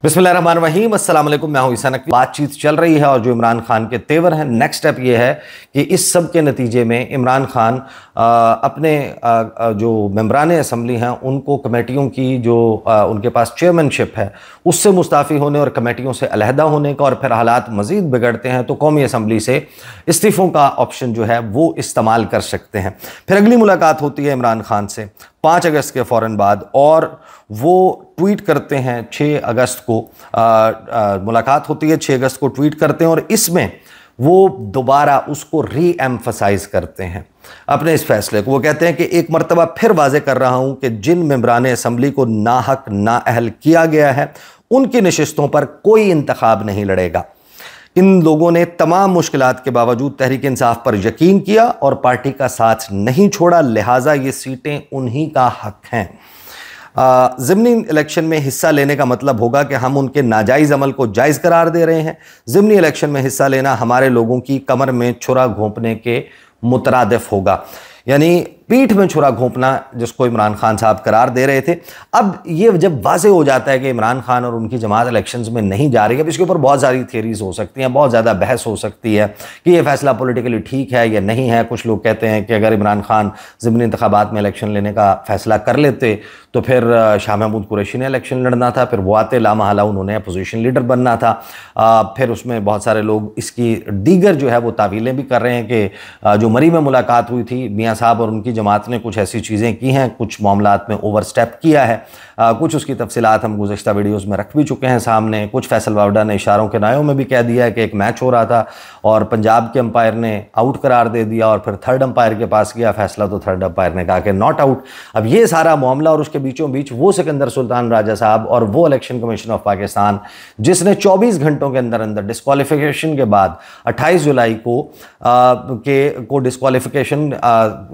बिस्मिल्लाहिर्रहमानिर्रहीम, अस्सलाम वालेकुम। मैं हूं ईसा नकवी। बातचीत चल रही है और जो इमरान खान के तेवर हैं, नेक्स्ट स्टेप ये है कि इस सब के नतीजे में इमरान खान अपने जो मेंबरान असम्बली हैं उनको कमेटियों की जो उनके पास चेयरमैनशिप है उससे मुस्ताफ़ी होने और कमेटियों से अलहदा होने का, और फिर हालात मज़ीद बिगड़ते हैं तो कौमी असम्बली से इस्तीफ़ों का ऑप्शन जो है वो इस्तेमाल कर सकते हैं। फिर अगली मुलाकात होती है इमरान खान से 5 अगस्त के फ़ौरन बाद, और वो ट्वीट करते हैं 6 अगस्त को मुलाकात होती है, 6 अगस्त को ट्वीट करते हैं और इसमें वो दोबारा उसको री एम्फसाइज करते हैं अपने इस फैसले को। वो कहते हैं कि एक मरतबा फिर वाज़े कर रहा हूं कि जिन मेंबरान असम्बली को नाहक नाअहल किया गया है उनकी नशिस्तों पर कोई इंतखाब नहीं लड़ेगा। इन लोगों ने तमाम मुश्किलात के बावजूद तहरीक इंसाफ पर यकीन किया और पार्टी का साथ नहीं छोड़ा, लिहाजा ये सीटें उन्हीं का हक हैं। ज़िमनी इलेक्शन में हिस्सा लेने का मतलब होगा कि हम उनके नाजायज़ अमल को जायज़ करार दे रहे हैं। ज़िमनी इलेक्शन में हिस्सा लेना हमारे लोगों की कमर में छुरा घोंपने के मुतरादिफ होगा, यानी पीठ में छुरा घोंपना जिसको इमरान खान साहब करार दे रहे थे। अब ये जब वाज़े हो जाता है कि इमरान खान और उनकी जमात इलेक्शंस में नहीं जा रही है, अब इसके ऊपर बहुत सारी थियरीज हो सकती हैं, बहुत ज़्यादा बहस हो सकती है कि ये फैसला पॉलिटिकली ठीक है या नहीं है। कुछ लोग कहते हैं कि अगर इमरान खान ज़िमनी इंतखाबात में इलेक्शन लेने का फैसला कर लेते तो फिर शाह महमूद कुरैशी ने इलेक्शन लड़ना था, फिर वो आते लामहला उन्होंने अपोजिशन लीडर बनना था। फिर उसमें बहुत सारे लोग इसकी दीगर जो है वो तावीलें भी कर रहे हैं कि जो मरी में मुलाकात हुई थी मियाँ साहब और उनकी जमात ने कुछ ऐसी चीज़ें की हैं, कुछ मामलात में ओवर स्टेप किया है। कुछ उसकी तफसीलात हम गुज़श्ता वीडियोस में रख भी चुके हैं सामने। कुछ फैसल वावडा ने इशारों के नायों में भी कह दिया है कि एक मैच हो रहा था और पंजाब के अंपायर ने आउट करार दे दिया और फिर थर्ड अंपायर के पास गया फैसला तो थर्ड अंपायर ने कहा कि नॉट आउट। अब ये सारा मामला, और उसके बीचों बीच वो सिकंदर सुल्तान राजा साहब और वो इलेक्शन कमीशन ऑफ पाकिस्तान जिसने 24 घंटों के अंदर अंदर डिस्क्वालिफिकेशन के बाद 28 जुलाई को डिस्क्वालिफिकेशन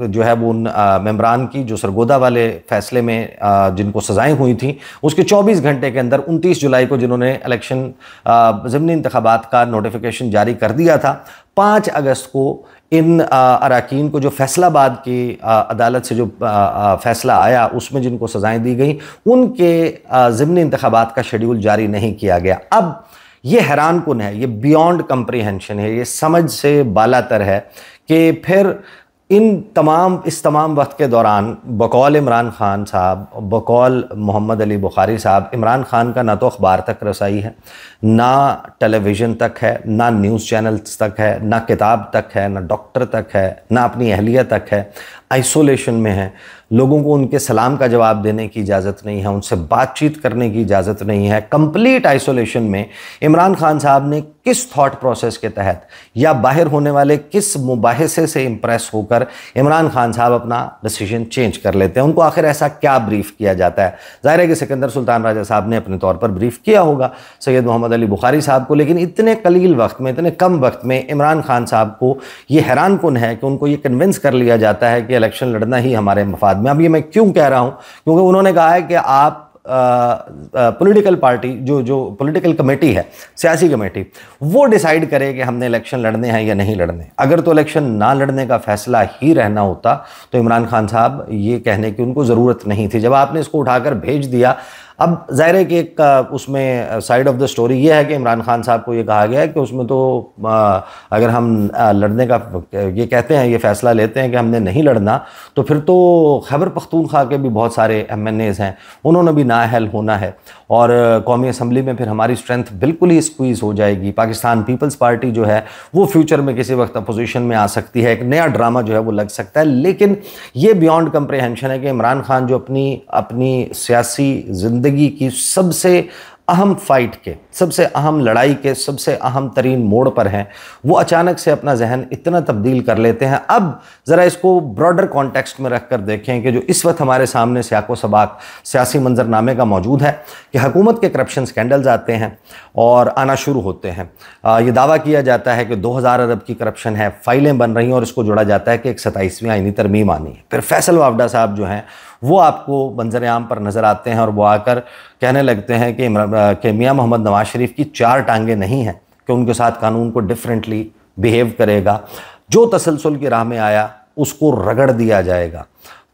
जो है वो मेंबरान की जो सरगोदा वाले फैसले में जिनको सजाएं हुई थी उसके 24 घंटे के अंदर 29 जुलाई को जिन्होंने इलेक्शन ज़िमनी इंतखाबात का नोटिफिकेशन जारी कर दिया था, 5 अगस्त को इन अराकीन को जो फैसलाबाद की अदालत से जो फैसला आया उसमें जिनको सजाएं दी गई उनके ज़िमनी इंतखाबात का शेड्यूल जारी नहीं किया गया। अब ये हैरान कुन है, ये बियॉन्ड कंप्रीहेंशन है, ये समझ से बालातर है कि फिर इस तमाम वक्त के दौरान बकौल इमरान खान साहब, बकौल मोहम्मद अली बुखारी साहब, इमरान खान का ना तो अखबार तक रसाई है, ना टेलीविज़न तक है, ना न्यूज़ चैनल्स तक है, ना किताब तक है, ना डॉक्टर तक है, ना अपनी अहलिया तक है, आइसोलेशन में है। लोगों को उनके सलाम का जवाब देने की इजाज़त नहीं है, उनसे बातचीत करने की इजाज़त नहीं है। कंप्लीट आइसोलेशन में इमरान खान साहब ने किस थॉट प्रोसेस के तहत या बाहर होने वाले किस मुबाहिसे से इम्प्रेस होकर इमरान खान साहब अपना डिसीजन चेंज कर लेते हैं? उनको आखिर ऐसा क्या ब्रीफ किया जाता है? ज़ाहिर है कि सिकंदर सुल्तान राजा साहब ने अपने तौर पर ब्रीफ किया होगा सैयद मोहम्मद अली बुखारी साहब को, लेकिन इतने कलील वक्त में, इतने कम वक्त में इमरान खान साहब को ये हैरान कुन है कि उनको ये कन्विंस कर लिया जाता है कि इलेक्शन लड़ना ही हमारे मफाद में। अब ये मैं क्यों कह रहा हूँ? क्योंकि उन्होंने कहा है कि आप पॉलिटिकल पार्टी जो पॉलिटिकल कमेटी है, सियासी कमेटी, वो डिसाइड करे कि हमने इलेक्शन लड़ने हैं या नहीं लड़ने। अगर तो इलेक्शन ना लड़ने का फैसला ही रहना होता तो इमरान खान साहब ये कहने की उनको ज़रूरत नहीं थी। जब आपने इसको उठाकर भेज दिया, अब ज़ाहिर है कि एक उसमें साइड ऑफ द स्टोरी ये है कि इमरान खान साहब को ये कहा गया है कि उसमें तो अगर हम लड़ने का ये कहते हैं, ये फ़ैसला लेते हैं कि हमने नहीं लड़ना, तो फिर तो खैबर पख्तूनख्वा के भी बहुत सारे MNAs हैं, उन्होंने भी नाअहल होना है और कौमी असम्बली में फिर हमारी स्ट्रेंथ बिल्कुल ही स्क्वीज़ हो जाएगी। पाकिस्तान पीपल्स पार्टी जो है वो फ्यूचर में किसी वक्त अपोजिशन में आ सकती है, एक नया ड्रामा जो है वो लग सकता है। लेकिन ये बियॉन्ड कंप्रीहेंशन है कि इमरान खान जो अपनी सियासी ज़िंदगी की सबसे अहम फाइट के, सबसे अहम लड़ाई के सबसे अहम तरीन मोड़ पर हैं, वो अचानक से अपना जहन इतना तब्दील कर लेते हैं। अब ज़रा इसको ब्रॉडर कॉन्टेक्स्ट में रख कर देखें कि जो इस वक्त हमारे सामने सियाको सबाक सियासी मंजरनामे का मौजूद है कि हुकूमत के करप्शन स्कैंडल्स आते हैं और आना शुरू होते हैं। ये दावा किया जाता है कि 2000 अरब की करप्शन है, फाइलें बन रही हैं और इसको जोड़ा जाता है कि एक 27वीं आईनी तरमीम आनी है। फिर फैसल वावडा साहब जो हैं वो आपको मंजर आम पर नज़र आते हैं और वो आकर कहने लगते हैं कि मियाँ मोहम्मद नवाज शरीफ की 4 टांगें नहीं हैं कि उनके साथ कानून को डिफरेंटली बिहेव करेगा। जो तसलसल की राह में आया उसको रगड़ दिया जाएगा।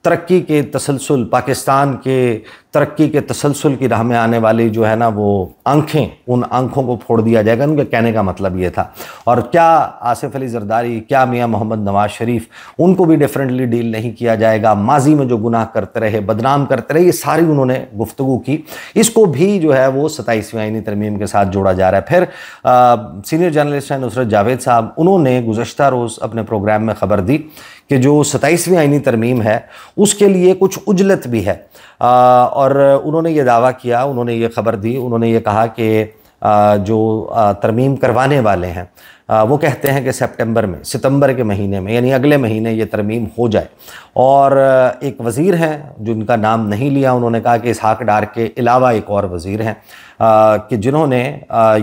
तरक्की के तसलसल, पाकिस्तान के तरक्की के तसलसल की राह में आने वाली जो है ना वो आंखें, उन आंखों को फोड़ दिया जाएगा। उनके कहने का मतलब ये था। और क्या आसिफ अली जरदारी, क्या मियां मोहम्मद नवाज शरीफ, उनको भी डिफरेंटली डील नहीं किया जाएगा। माजी में जो गुनाह करते रहे, बदनाम करते रहे, ये सारी उन्होंने गुफ्तगू की। इसको भी जो है वो 27वीं आईनी तरमीम के साथ जोड़ा जा रहा है। फिर सीनियर जर्नलिस्ट हैं नुसरत जावेद साहब, उन्होंने गुज़श्ता रोज़ अपने प्रोग्राम में खबर दी कि जो 27वीं आईनी तरमीम है उसके लिए कुछ उजलत भी है। और उन्होंने ये दावा किया, उन्होंने ये खबर दी, उन्होंने ये कहा कि जो तरमीम करवाने वाले हैं वो कहते हैं कि सितंबर के महीने में, यानी अगले महीने ये तरमीम हो जाए। और एक वज़ीर हैं जिनका नाम नहीं लिया, उन्होंने कहा कि इसहाक डार के अलावा एक और वज़ीर हैं कि जिन्होंने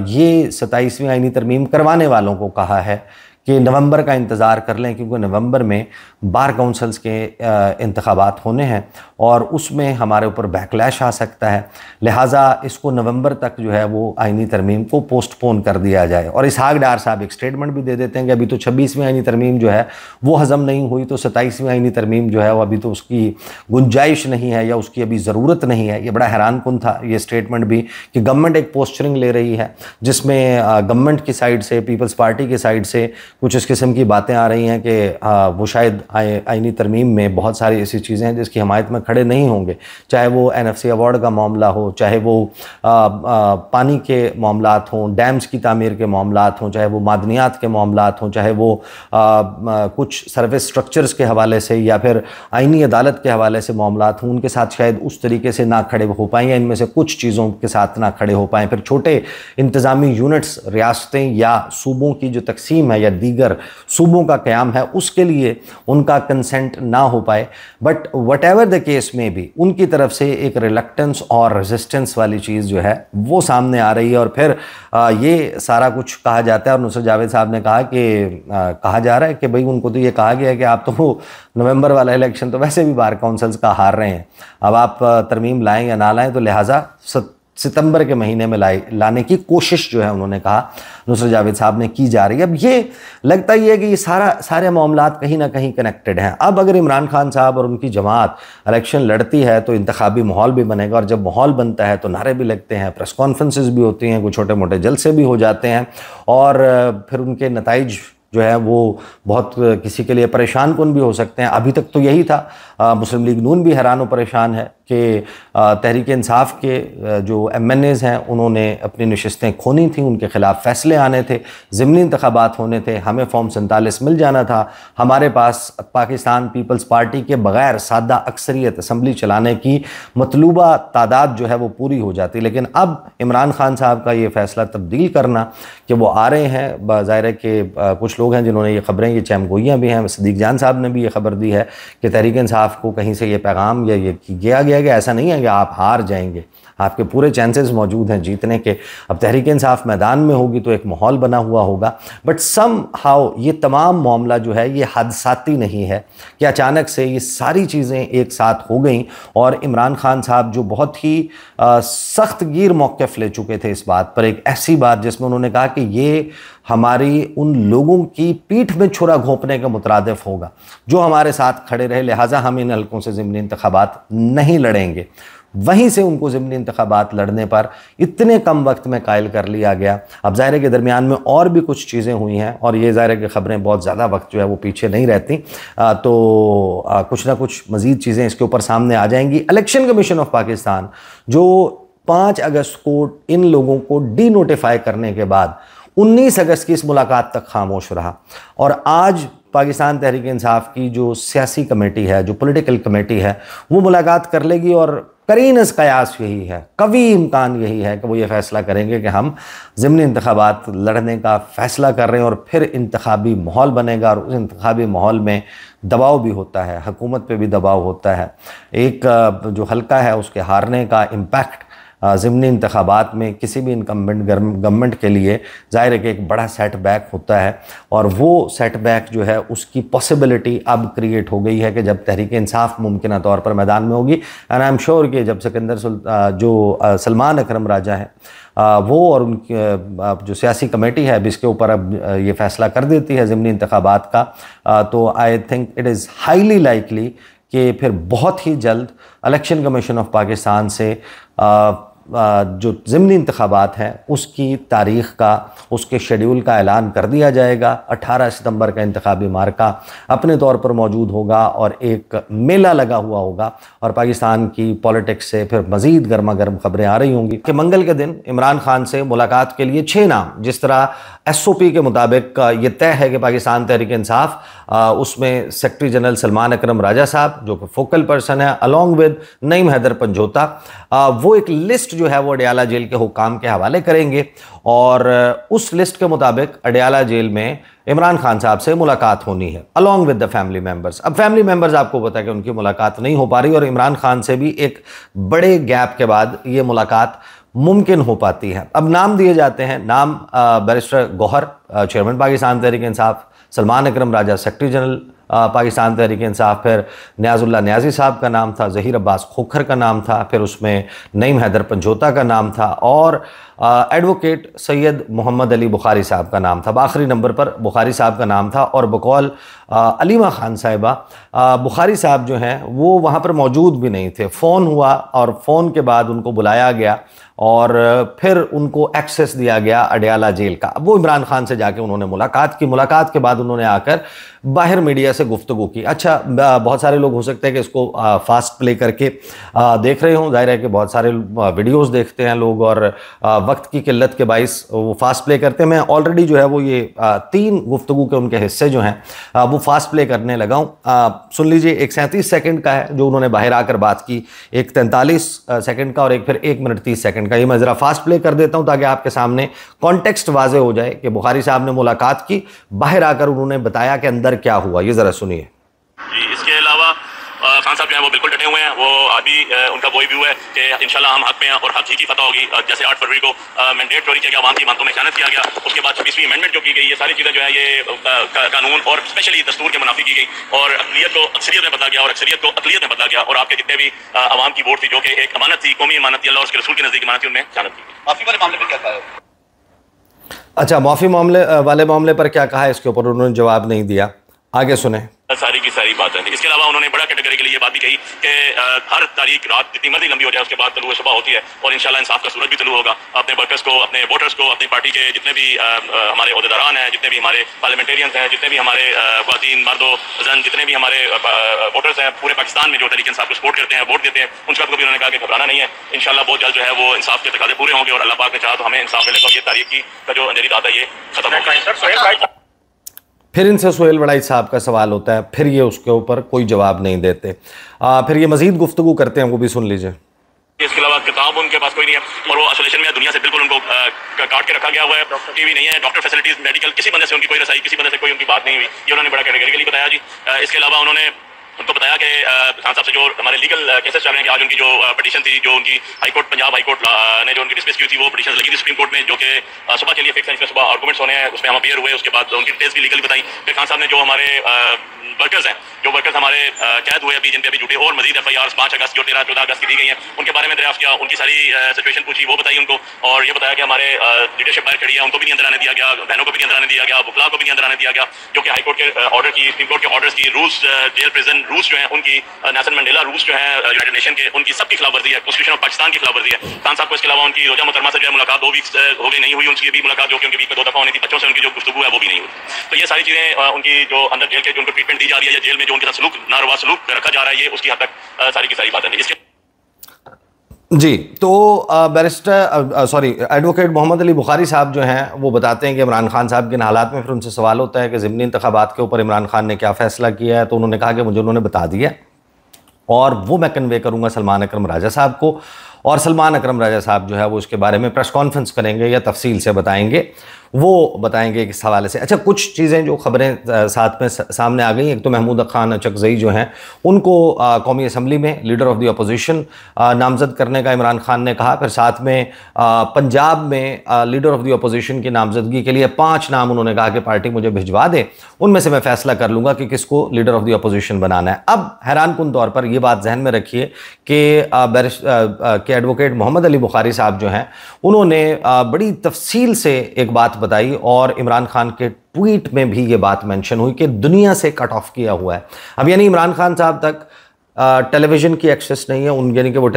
ये 27वीं आईनी तरमीम करवाने वालों को कहा है कि नवंबर का इंतज़ार कर लें, क्योंकि नवंबर में बार काउंसिल्स के इंतखाबात होने हैं और उसमें हमारे ऊपर बैकलैश आ सकता है। लिहाजा इसको नवंबर तक जो है वो आईनी तरमीम को पोस्टपोन कर दिया जाए। और इसहाक डार साहब एक स्टेटमेंट भी दे देते हैं कि अभी तो 26वीं आईनी तरमीम जो है वो हज़म नहीं हुई, तो 27वीं आईनी तरमीम जो है वो अभी तो उसकी गुंजाइश नहीं है या उसकी अभी ज़रूरत नहीं है। ये बड़ा हैरान कुन था ये स्टेटमेंट भी कि गवर्नमेंट एक पोस्चरिंग ले रही है जिसमें गवर्नमेंट की साइड से, पीपल्स पार्टी की साइड से कुछ इस किस्म की बातें आ रही हैं कि वो शायद आईनी तरमीम में बहुत सारी ऐसी चीज़ें हैं जिसकी हमायत में खड़े नहीं होंगे, चाहे वो NFC अवार्ड का मामला हो, चाहे वो पानी के मामलात हों, डैम्स की तामीर के मामलात हों, चाहे वो मादनियात के मामलात हों, चाहे वो कुछ सर्विस स्ट्रक्चर्स के हवाले से या फिर आईनी अदालत के हवाले से मामलात हों, उनके साथ शायद उस तरीके से ना खड़े हो पाएँ या इनमें से कुछ चीज़ों के साथ ना खड़े हो पाएँ। फिर छोटे इंतज़ामी यूनिट्स, रियासतें या सूबों की जो तकसीम है या दीगर सूबों का क़याम है, उसके लिए उनका कंसेंट ना हो पाए। But what ever the case में भी उनकी तरफ से एक रिलक्टेंस और रेजिस्टेंस वाली चीज़ जो है वो सामने आ रही है। और फिर ये सारा कुछ कहा जाता है और नुसरत जावेद साहब ने कहा कि कहा जा रहा है कि भाई उनको तो ये कहा गया है कि आप तो नवंबर वाला इलेक्शन तो वैसे भी बार काउंसिल्स का हार रहे हैं, अब आप तरमीम लाएँ या ना लाएँ, तो लिहाजा सितंबर के महीने में लाने की कोशिश जो है उन्होंने कहा नुसरत जावेद साहब ने की जा रही है। अब ये लगता ही है कि ये सारे मामलात कहीं ना कहीं कनेक्टेड हैं। अब अगर इमरान खान साहब और उनकी जमात इलेक्शन लड़ती है तो इंतखाबी माहौल भी बनेगा, और जब माहौल बनता है तो नारे भी लगते हैं, प्रेस कॉन्फ्रेंसेस भी होती हैं, कुछ छोटे मोटे जलसे भी हो जाते हैं, और फिर उनके नताइज जो है वो बहुत किसी के लिए परेशान कुन भी हो सकते हैं। अभी तक तो यही था, मुस्लिम लीग नून भी हैरान और परेशान है कि तहरीक इंसाफ के जो MNAs हैं उन्होंने अपनी नशिस्तें खोनी थी, उनके खिलाफ फैसले आने थे, ज़िमनी इंतखाबात होने थे, हमें फॉर्म 47 मिल जाना था, हमारे पास पाकिस्तान पीपल्स पार्टी के बग़ैर सादा अक्सरियत असम्बली चलाने की मतलूबा तादाद जो है वो पूरी हो जाती। लेकिन अब इमरान खान साहब का ये फ़ैसला तब्दील करना कि वो आ रहे हैं, ज़ाहिर है कि कुछ लोग हैं जिन्होंने ये ख़बरें, ये चमगोइयाँ भी हैं, सदीक जान साहब ने भी ये खबर दी है कि तहरीक इंसाफ को कहीं से ये पैगाम या ये किया गया कि ऐसा नहीं है कि आप हार जाएंगे, आपके पूरे चांसेस मौजूद हैं जीतने के। अब तहरीक इंसाफ मैदान में होगी तो एक माहौल बना हुआ होगा, बट सम हाउ ये तमाम मामला जो है ये हादसाती नहीं है कि अचानक से ये सारी चीज़ें एक साथ हो गई। और इमरान खान साहब जो बहुत ही सख्त गिर मौक़िफ़ ले चुके थे इस बात पर, एक ऐसी बात जिसमें उन्होंने कहा कि ये हमारी उन लोगों की पीठ में छुरा घोंपने के मुतरादिफ होगा जो हमारे साथ खड़े रहे, लिहाजा हम इन हल्कों से ज़िमनी इंतखाबात नहीं लड़ेंगे। वहीं से उनको ज़िमनी इंतखाबात लड़ने पर इतने कम वक्त में कायल कर लिया गया। अब ज़ाहिर है के दरमियान में और भी कुछ चीज़ें हुई हैं और ये ज़ाहिर है कि ख़बरें बहुत ज़्यादा वक्त जो है वो पीछे नहीं रहती, तो कुछ ना कुछ मज़ीद चीज़ें इसके ऊपर सामने आ जाएंगी। इलेक्शन कमीशन ऑफ पाकिस्तान जो 5 अगस्त को इन लोगों को डी नोटिफाई करने के बाद 19 अगस्त की इस मुलाकात तक खामोश रहा, और आज पाकिस्तान तहरीक इंसाफ की जो सियासी कमेटी है, जो पॉलिटिकल कमेटी है, वो मुलाकात कर लेगी और करीनस कयास यही है, कवी इम्कान यही है कि वो ये फ़ैसला करेंगे कि हम ज़िमनी इंतखाबात लड़ने का फ़ैसला कर रहे हैं, और फिर इंतखाबी माहौल बनेगा और उस इंतखाबी माहौल में दबाव भी होता है, हुकूमत पे भी दबाव होता है। एक जो हल्का है उसके हारने का इम्पैक्ट ज़िमनी इंतखाबात में किसी भी इनकम्बेंट गवर्नमेंट के लिए ज़ाहिर है कि एक बड़ा सेटबैक होता है, और वो सेटबैक जो है उसकी पॉसिबिलिटी अब क्रिएट हो गई है कि जब तहरीक इंसाफ मुमकिन तौर पर मैदान में होगी, एंड आई एम श्योर कि जब जो सलमान अकरम राजा है वो और उनकी जो सियासी कमेटी है अब इसके ऊपर अब ये फ़ैसला कर देती है ज़िमनी इंतखाबात का, तो I think it is highly likely कि फिर बहुत ही जल्द इलेक्शन कमीशन ऑफ पाकिस्तान से जो ज़िमनी इंतखाबात हैं उसकी तारीख़ का, उसके शेड्यूल का ऐलान कर दिया जाएगा। 18 सितंबर का इंतखाबी मार्का अपने तौर पर मौजूद होगा और एक मेला लगा हुआ होगा और पाकिस्तान की पॉलिटिक्स से फिर मज़ीद गर्मा गर्म खबरें आ रही होंगी कि मंगल के दिन इमरान खान से मुलाकात के लिए 6 नाम, जिस तरह SOP के मुताबिक ये तय है कि पाकिस्तान तहरीक इंसाफ उसमें सेक्रेटरी जनरल सलमान अकरम राजा साहब जो कि फोकल पर्सन है, अलॉन्ग विद नईम हैदर पंजोता, वो एक लिस्ट जो है वो अडयाला जेल के हुक्काम के हवाले करेंगे और उस लिस्ट के मुताबिक अडयाला जेल में इमरान खान साहब से मुलाकात होनी है along with the family members. अब फैमिली मेंबर्स आपको पता है कि उनकी मुलाकात नहीं हो पा रही और इमरान खान से भी एक बड़े गैप के बाद ये मुलाकात मुमकिन हो पाती है। अब नाम दिए जाते हैं, नाम बैरिस्टर गौहर चेयरमैन पाकिस्तान तहरीक इंसाफ, सलमान अकरम राजा सेक्रेटरी जनरल पाकिस्तान तहरीक इंसाफ, फिर नियाजुल्लाह नियाजी साहब का नाम था, ज़हीर अब्बास खोखर का नाम था, फिर उसमें नईम हैदर पंजोता का नाम था और एडवोकेट सैयद मोहम्मद अली बुखारी साहब का नाम था। आखिरी नंबर पर बुखारी साहब का नाम था और बकौल अलीमा खान साहिबा बुखारी साहब जो हैं वो वहाँ पर मौजूद भी नहीं थे। फ़ोन हुआ और फ़ोन के बाद उनको बुलाया गया और फिर उनको एक्सेस दिया गया अडयाला जेल का। अब वो इमरान खान से जाके उन्होंने मुलाकात की। मुलाकात के बाद उन्होंने आकर बाहर मीडिया से गुफ्तगू की। अच्छा, बहुत सारे लोग हो सकते हैं कि इसको फास्ट प्ले करके देख रहे हों, जाहिर है कि बहुत सारे वीडियोस देखते हैं लोग और वक्त की किल्लत के बाइस वो फास्ट प्ले करते हैं। मैं ऑलरेडी जो है वो ये 3 गुफ्तगू के उनके हिस्से जो हैं वो फास्ट प्ले करने लगा हूँ। सुन लीजिए, एक 37 सेकंड का है जो उन्होंने बाहर आकर बात की, एक 43 सेकंड का और एक फिर 1 मिनट 30 सेकंड का। ये मैं ज़रा फास्ट प्ले कर देता हूँ ताकि आपके सामने कॉन्टेक्स्ट वाजे हो जाए कि बुखारी साहब ने मुलाकात की, बाहर आकर उन्होंने बताया कि अंदर क्या हुआ। ये ज़रा सुनिए। इसके अलावा खान साहब जो है वो बिल्कुल डटे हुए हैं। वो अभी उनका वही व्यू है कि इंशाल्लाह हम हक में हैं और हक ही की फतह होगी। जैसे 8 फरवरी को मैंडेट चोरी किया गया, आवाम की मांगों में खयानत किया गया, उसके बाद 26वीं अमेंडमेंट जो की गई, ये सारी चीज़ें जो है ये कानून और स्पेशली दस्तूर के मुनाफी की गई और अक़लियत को अक्सरियत में बदला गया और अक्सरियत को अक़लियत में बदला गया और आपके जितने भी आवाम की वोट थी जो कि एक अमानत थी, कौमी अमानत थी, अल्लाह और उसके रसूल के नज़दीक अमानत थी, उनमें खयानत की। माफ़ी वाले मामले पर क्या कहा है? अच्छा, माफ़ी वाले मामले पर क्या कहा है, इसके ऊपर उन्होंने जवाब नहीं दिया। आगे सुने। सारी की सारी बात है। इसके अलावा उन्होंने बड़ा कैटेगरी के लिए ये बात भी कही कि हर तारीख रात जितनी मर्जी लंबी हो जाए उसके बाद तलुए सुबह होती है और इंशाल्लाह इंसाफ का सूरज भी तलु होगा। अपने वर्कर्स को, अपने वोटर्स को, अपनी पार्टी के जितने भी हमारे ओहदेदारान हैं, जितने भी हमारे पार्लियामेंटेरियंस हैं, जितने भी हमारे ख्वातीन मर्दो जन, जितने भी हमारे वोटर्स हैं पूरे पाकिस्तान में जो तहरीक इंसाफ को सपोर्ट करते हैं, वोट देते हैं, उन सबको भी उन्होंने कहा कि घबराना नहीं है। इंशाल्लाह बहुत जल्द जो है वो इंसाफ के तकाजे पूरे होंगे और अल्लाह पाक ने चाहा तो हमें इंसाफ मिलेगा और ये तारीख का जो अंधेरी रात है ये खत्म होगा। फिर इनसे सुहेल वड़ाई साहब का सवाल होता है, फिर ये उसके ऊपर कोई जवाब नहीं देते। फिर ये मजीद गुफ्तगू करते हैं, वो भी सुन लीजिए। इसके अलावा किताब उनके पास कोई नहीं है और वो आइसोलेशन में दुनिया से बिल्कुल उनको काट के रखा गया हुआ है। टीवी नहीं है, डॉक्टर फैसिलिटीज, मेडिकल, किसी बंदे से उनकी कोई रसाई, किसी बंदे से कोई उनकी बात नहीं हुई। ये उन्होंने बड़ा कैटेगरिकली बताया जी। इसके अलावा उन्होंने उनको बताया कि खान साहब से जो हमारे लीगल केसेस चल रहे हैं कि आज उनकी जो पिटीशन थी, जो उनकी हाईकोर्ट, पंजाब हाईकोर्ट ने जो उनकी डिस्मिस की थी, वो पिटीशन लगी थी सुप्रीम कोर्ट में, जो कि सुबह के लिए फिक्स है, सुबह आर्गूमेंट्स होने हैं, उसमें हम अपियर हुए। उसके बाद उनकी डिटेल्स भी लीगल बताई। फिर खान साहब ने जो हमारे वर्कर्स हैं, जो वर्कर्स हमारे कैद हुए अभी, जिन पे अभी झूठे और मजीद FIR 5 अगस्त जो 13-14 अगस्त की दी गई हैं, उनके बारे में दरियाफ्त किया, उनकी सारी सिचुएशन पूछी, वो बताई उनको और ये बताया कि हमारे लीडरशिप बाहर खड़ी है, उनको भी नहीं अंदर आने दिया गया, बहनों को भी नहीं अंदर आने दिया गया, वकला को भी नहीं अंदर आने दिया गया, जो कि हाईकोर्ट के ऑर्डर की, सुप्रीम कोर्ट के ऑर्डर्स की, रूल्स, जेल प्रिजन रूल्स जो हैं उनकी, नेल्सन मंडेला रूल्स जो है यूनाइटेड नेशन के, उनकी सबकी खिलाफवर्जी है, कॉन्स्टिट्यूशन ऑफ पाकिस्तान की खिलाफवर्जी है। खान साहब को इसके अलावा उनकी रोजा मुहतरमा से जो है मुलाकात 2 वीक्स हो गई, नहीं हुई उनकी भी मुलाकात, जो कि उनके बीच में 2 दफा होनी थी। बच्चों से उनकी जो गुफ्तगू है वो भी नहीं हुई। तो ये सारी चीजें उनकी जो अंदर जेल के जो उनको ट्रीटमेंट दी जा रही है या जेल में जो उनके साथ सलूक, नारवा सलूक रखा जा रहा है, ये उसकी हद तक सारी की सारी बात है। इसके जी, तो एडवोकेट मोहम्मद अली बुखारी साहब जो हैं वो बताते हैं कि इमरान खान साहब के हालात में फिर उनसे सवाल होता है कि ज़िमनी इंतखाबात के ऊपर इमरान खान ने क्या फ़ैसला किया है। तो उन्होंने कहा कि मुझे उन्होंने बता दिया और वो मैं कन्वे करूंगा सलमान अकरम राजा साहब को और सलमान अकरम राजा साहब जो है वो इसके बारे में प्रेस कॉन्फ्रेंस करेंगे या तफसील से बताएंगे, वो बताएंगे इस हवाले से। अच्छा, कुछ चीज़ें जो खबरें साथ में सामने आ गई, एक तो महमूद खान अचकज़ई जो हैं उनको कौमी असम्बली में लीडर ऑफ द अपोजिशन नामज़द करने का इमरान खान ने कहा। फिर साथ में पंजाब में लीडर ऑफ द अपोजिशन की नामजदगी के लिए 5 नाम उन्होंने कहा कि पार्टी मुझे भिजवा दे, उनमें से मैं फ़ैसला कर लूँगा कि किसको लीडर ऑफ द अपोजिशन बनाना है। अब हैरानकुन तौर पर यह बात जहन में रखिए कि एडवोकेट मोहम्मद अली बुखारी साहब जो हैं उन्होंने बड़ी तफसील से एक बात बताई और इमरान खान के ट्वीट में भी ये बात मेंशन हुई कि दुनिया से कट ऑफ किया हुआ है। अब यानी इमरान खान साहब तक टेलीविज़न की एक्सेस नहीं है, यानी कि वो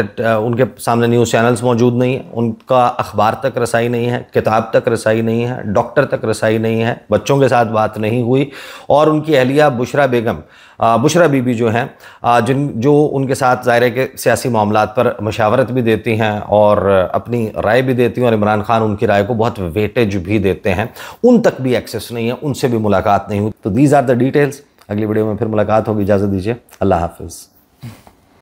उनके सामने न्यूज़ चैनल्स मौजूद नहीं है, उनका अखबार तक रसाई नहीं है, किताब तक रसाई नहीं है, डॉक्टर तक रसाई नहीं है, बच्चों के साथ बात नहीं हुई। और उनकी अहलिया बुशरा बीबी जो हैं, जो उनके साथ ज़ाहिर के सियासी मामलात पर मशावरत भी देती हैं और अपनी राय भी देती हैं, और इमरान खान उनकी राय को बहुत वेटेज भी देते हैं, उन तक भी एक्सेस नहीं है, उनसे भी मुलाकात नहीं हुई। तो दीज आर द डिटेल्स। अगली वीडियो में फिर मुलाकात होगी, इजाज़त दीजिए, अल्लाह हाफिज़।